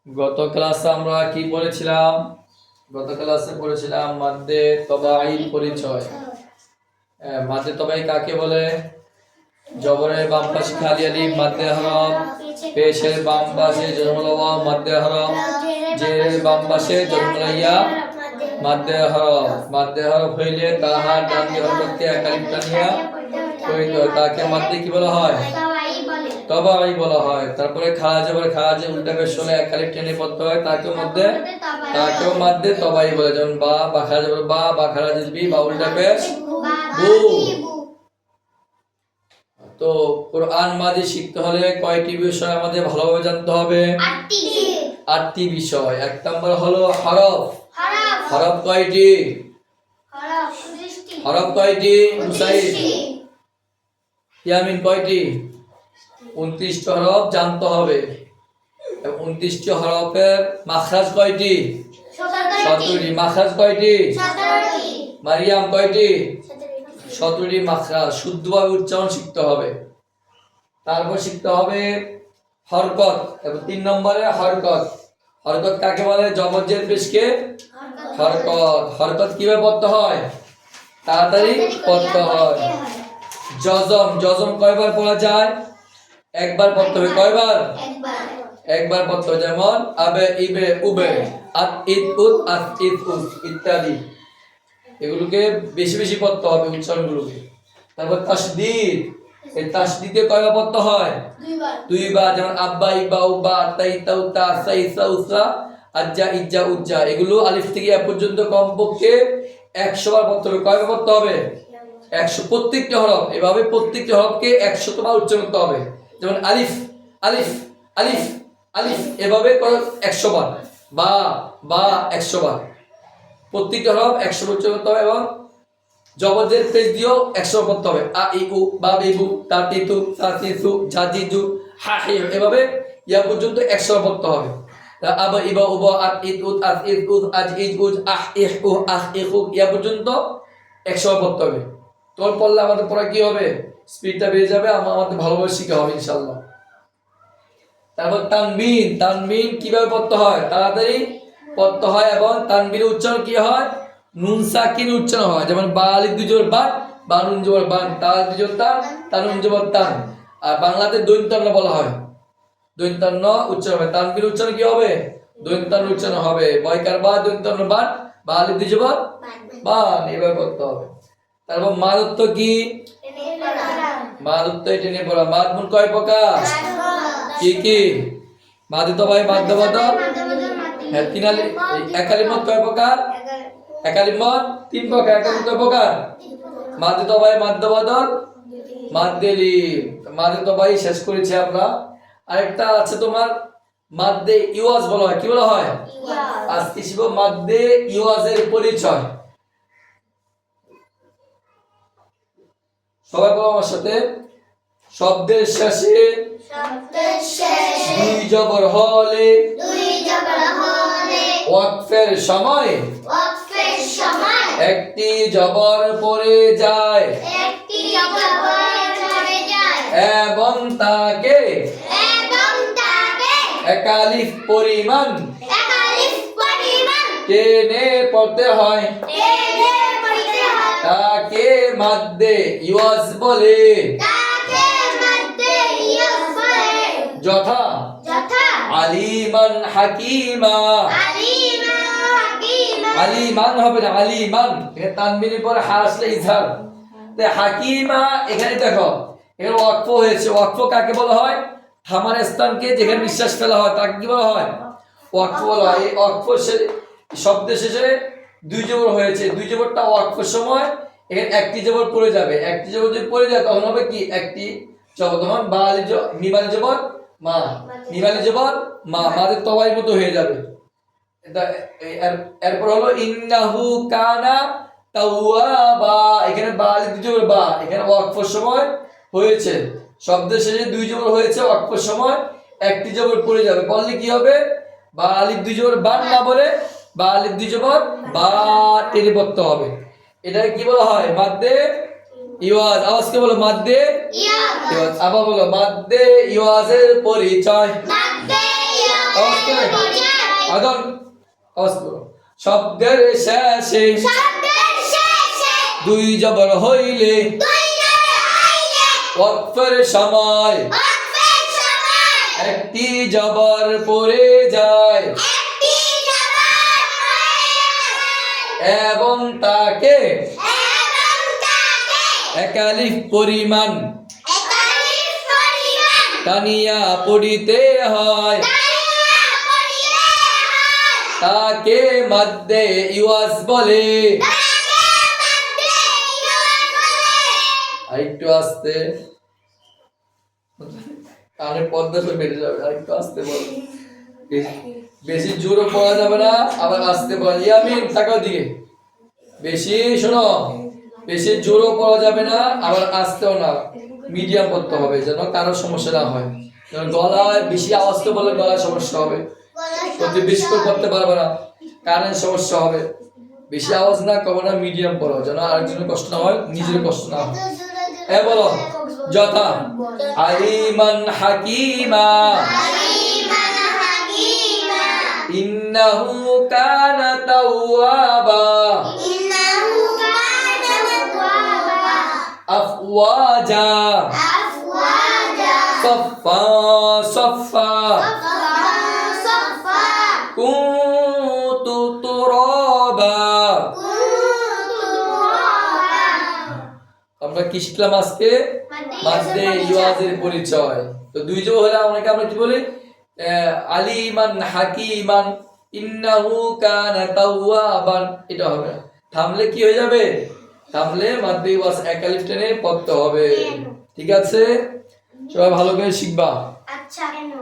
গত ক্লাসে আমরা কি পড়েছিলাম? গত ক্লাসে পড়েছিলাম মাদ্দে তবাঈর পরিচয়। মাদ্দে তবাঈ কাকে বলে? জবরের বাম পাশে খালি আলিফ মাদ্দে হরফ, পেশের বাম পাশে জজমুল ওয়াও মাদ্দে হরফ, জেরের বাম পাশে জজমুল ইয়া মাদ্দে হরফ। মাদ্দে হরফ হইলে তাহার ডান দিকে হরফকে এক আলিফ টানিয়া কইতে হয়, তাকে মাদ্দে কি বলা হয়? তবাঈ বলা হয়। তারপরে খাড়া জবর খাড়া উল্টা পেশ হলে এক আলিফ টেনে পড়তে হয়, তাকেও মাদ্দে তবাঈ বলে। যেমন বা খাড়া জবর বা খাড়া জিলবি বা উল্টা পেশ বু। তো কোরআন মাজিদ শিখতে হলে কয়টি বিষয় আমাদের ভালোভাবে জানতে হবে? 8টি বিষয়। এক নম্বর হলো হরফ। হরফ কয়টি? হরফ কয়টি? মুসাইদ ইয়ামিন কয়টি? 29টি হরফ জানতে হবে। 29টি হরফের মাখরাজ কয়টি? 17টি। মাখরাজ কয়টি? মারিয়াম কয়টি? 17টি মাখরাজ। শুদ্ধভাবে উচ্চারণ শিখতে হবে। তারপর শিখতে হবে হরকত। এবং 3 নম্বরে হরকত। হরকত কাকে বলে? জবর পেশকে হরকত। হরকত কিভাবে পড়তে হয়? তাড়াতাড়ি পড়তে হয়। জজম কয়বার পড়া যায়? একবার পড়তে হবে। কয়বার? একবার পড়তে হবে। যেমন আবে ইবে উবে আত ইত উত আত ইত উত ইত্যাদি। এগুলোকে বেশি বেশি পড়তে হবে উচ্চারণগুলোকে। তারপর তাসদীদ। এই তাসদীদে কয়বার পড়তে হয়? দুইবার। যেমন আব্বা ইবা উবা আতা ইতা উতা আসা ইসা উসা আজ্জা ইজ্জা উজ্জা। এগুলো আলিফ থেকে ইয়া পর্যন্ত কমপক্ষে 100 বার পড়তে হবে। কয়বার পড়তে হবে? 100। প্রত্যেকটা হরফ এভাবে প্রত্যেকটা হরফকে 100 বার উচ্চারণ করতে হবে। যেমন আলিফ আলিফ আলিফ আলিফ এভাবে 100 বার। বা 100 বার। প্রত্যেকটা হরফ 100 বার উচ্চারণ করতে হবে এবং জবরের পেশ দিয়েও 100 বার পড়তে হবে। আ ই উ বা বিবু তা তিতু তা তিসু ঝা জিজু হা হি এভাবে ইয়া পর্যন্ত 100 বার পড়তে হবে। আবা ইবা উবা আত ইত উত আত ইত উত আজ ইজ উজ আহ ইহ উ আহ ইহু ইয়া পর্যন্ত 100 বার পড়তে হবে। তোর পড়লে আমাদের পড়া কি হবে? স্পিডটা বেড়ে যাবে, আমাদের ভালোভাবে শিখা হবে ইনশাআল্লাহ। তারপর তানবিন। তানবিন কিভাবে পড়তে হয়? তাড়াতাড়ি পড়তে হয় এবং তানবিনের উচ্চারণ কি হয়? নুন সাকিন উচ্চারণ হয়। যেমন বা আলিফ দুই জবর বা, বা নুন জবর বান, তা দুই জবর তান, তা নুন জবর তান। আর বাংলাতে দৈন্তান্ন বলা হয়। দৈন্তান্ন উচ্চারণ হবে। তানবিনের উচ্চারণ কি হবে? দৈন্তান্ন উচ্চারণ হবে। বয়কার বা দৈন্তান্ন বান, বা আলিফ দুই জবর বান, এভাবে পড়তে হবে। তারপর মাদত্ব কি? মাদত্ব টেনে পড়া। মাদমুন কয় প্রকার? কি কি? মাদে তবাই মাদ্দ বদল। হ্যাঁ, তিন আলিফ। এক আলিফ মত কয় প্রকার? এক আলিফ মত 3 প্রকার। এক আলিফ কয় প্রকার? মাদে তবাই মাদ্দ বদল মাদ্দে লিফ। মাদে তবাই শেষ করেছি আমরা। আরেকটা আছে তোমার মাদ্দে ইওয়াজ বলা হয়। কি বলা হয়? আজকে শিখব মাদ্দে ইওয়াজের পরিচয়। সবাই বলো আমার সাথে। শব্দের শেষে দুই জবর হলে ওয়াকফের সময় একটি জবর পড়ে যায় এবং তাকে এক আলিফ পরিমাণ টেনে পড়তে হয়। তাকে মাদ্দে ইওয়াজ বলে। যথা আলিমান হাকিমা। আলিমান হবে না, আলিমান। তানবিনের পরে হা আসলে ইজহার। হাকিমা এখানে দেখো, এখানে ওয়াকফ হয়েছে। ওয়াকফ কাকে বলা হয়? থামার স্থানকে যেখানে নিঃশ্বাস ফেলা হয় তাকে কি বলা হয়? ওয়াকফ বলা হয়। এই ওয়াকফ শব্দের শেষে দুই জবর হয়েছে। দুই জবরটা ওয়াকফের সময় এখানে একটি জবর পড়ে যাবে। একটি জবর যদি পড়ে যায় তখন হবে কি? একটি জবর। তখন বা আলিফ মিম জবর মা, মিম আলিফ জবর মা, মাদের তবাই মতো হয়ে যাবে। এরপর হলো ইন্নাহু কানা তাওয়াবা। এখানে বা আলিফ দুই জবর বা, এখানে ওয়াকফের সময় হয়েছে। শব্দের শেষে দুই জবর হয়েছে, ওয়াকফের সময় একটি জবর পড়ে যাবে। বললে কি হবে? বা আলিফ দুই জবর বান না বলে বা আলিফ দুই জবর বা টেনে পড়তে হবে। এটাকে কি বলা হয়? মাদ্দে ইওয়াজ। আওয়াজকে বলো মাদ্দে ইওয়াজ। আবার বলো মাদ্দে ইওয়াজের পরিচয়। আওয়াজ করে আদন আওয়াজ করো শব্দের শেষে দুই জবর হইলে ওয়াকফের সময় একটি জবর পড়ে যায় এবং তাকে একালিফ পরিমাণ টানিয়া পড়িতে হয় তাকে মাদ্দে ইওয়াজ বলে আরেকটু আস্তে কানে পর্দা সব বেড়ে যাবে আরেকটু আস্তে বলো বেশি জোরও পড়া যাবে না আবার আস্তে পড়া ইয়ামিন তাকাও দিকে বেশি শোনো বেশি জোরও পড়া যাবে না আবার আস্তেও না মিডিয়াম করতে হবে যেন কারো সমস্যা না হয় কারণ গলায় বেশি আওয়াজ তো বলে গলায় সমস্যা হবে প্রতি বেশি করে পড়তে পারবে না কানের সমস্যা হবে বেশি আওয়াজ না করবে না মিডিয়াম পড়ো যেন আরেকজনের কষ্ট না হয় নিজের কষ্ট না হয় এ বলো যথা আলিমান হাকিমা ইন্নাহু কানা তাওয়াবা আফওয়াজা সফা সফা কুনতু তুরাবা আমরা কি শিখলাম আজকে মাদ্দে ইওয়াজের পরিচয় তো দুই জো হলে আমরা কি বলি আলিমান হাকিমান ইন্নাহু কানা তাওয়াবান এটা হবে থামলে কি হয়ে যাবে থামলে মাদ্দে ইওয়াজ একালিফ টেনে পড়তে হবে ঠিক আছে সবাই ভালো করে শিখবা আচ্ছা কেন